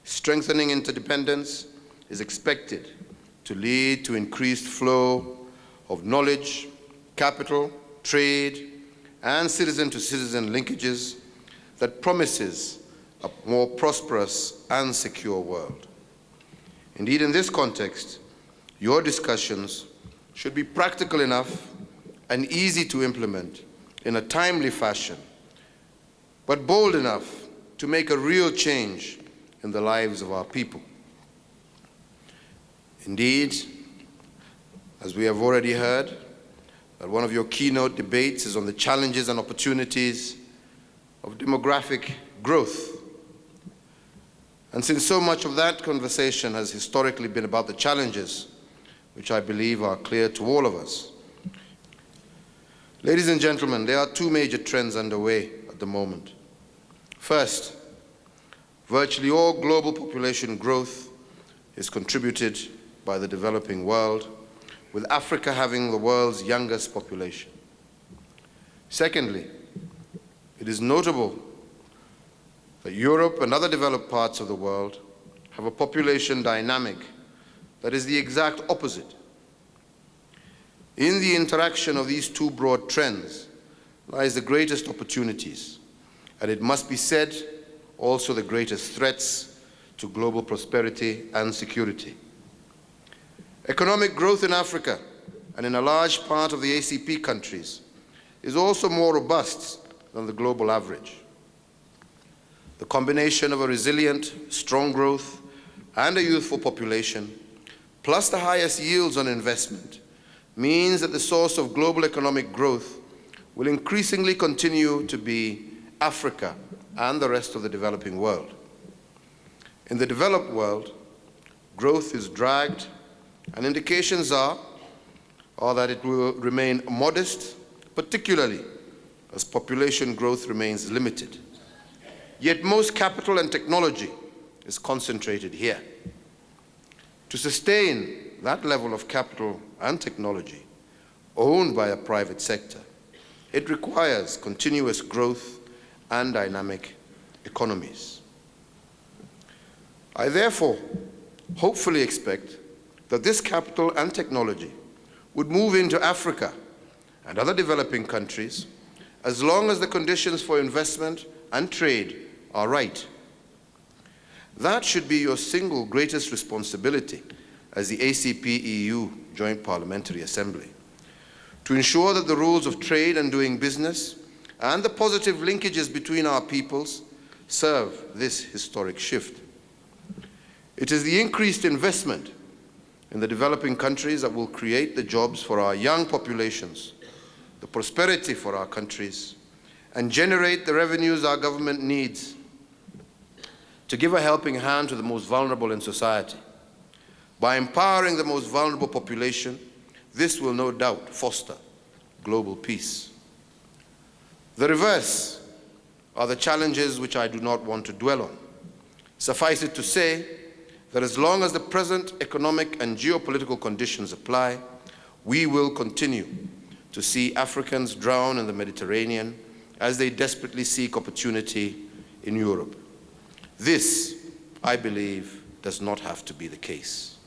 Strengthening interdependence is expected to lead to increased flow of knowledge, capital, trade, and citizen-to-citizen linkages that promises a more prosperous and secure world. Indeed, in this context, your discussions should be practical enough and easy to implement in a timely fashion, but bold enough to make a real change in the lives of our people. Indeed, as we have already heard, that one of your keynote debates is on the challenges and opportunities of demographic growth. And since so much of that conversation has historically been about the challenges, which I believe are clear to all of us, ladies and gentlemen, there are two major trends underway at the moment. First, virtually all global population growth is contributed by the developing world, with Africa having the world's youngest population. Secondly, it is notable that Europe and other developed parts of the world have a population dynamic that is the exact opposite. In the interaction of these two broad trends lies the greatest opportunities, and it must be said, also the greatest threats to global prosperity and security. Economic growth in Africa and in a large part of the ACP countries is also more robust than the global average. The combination of a resilient, strong growth and a youthful population, plus the highest yields on investment, means that the source of global economic growth will increasingly continue to be Africa and the rest of the developing world. In the developed world, growth is dragged, and indications are that it will remain modest, particularly as population growth remains limited. Yet most capital and technology is concentrated here. To sustain that level of capital and technology owned by a private sector, it requires continuous growth and dynamic economies. I therefore hopefully expect that this capital and technology would move into Africa and other developing countries as long as the conditions for investment and trade are right. That should be your single greatest responsibility as the ACP-EU Joint Parliamentary Assembly, to ensure that the rules of trade and doing business and the positive linkages between our peoples serve this historic shift. It is the increased investment in the developing countries that will create the jobs for our young populations, the prosperity for our countries, and generate the revenues our government needs to give a helping hand to the most vulnerable in society. By empowering the most vulnerable population, this will no doubt foster global peace. The reverse are the challenges which I do not want to dwell on. Suffice it to say that as long as the present economic and geopolitical conditions apply, we will continue to see Africans drown in the Mediterranean as they desperately seek opportunity in Europe. This, I believe, does not have to be the case.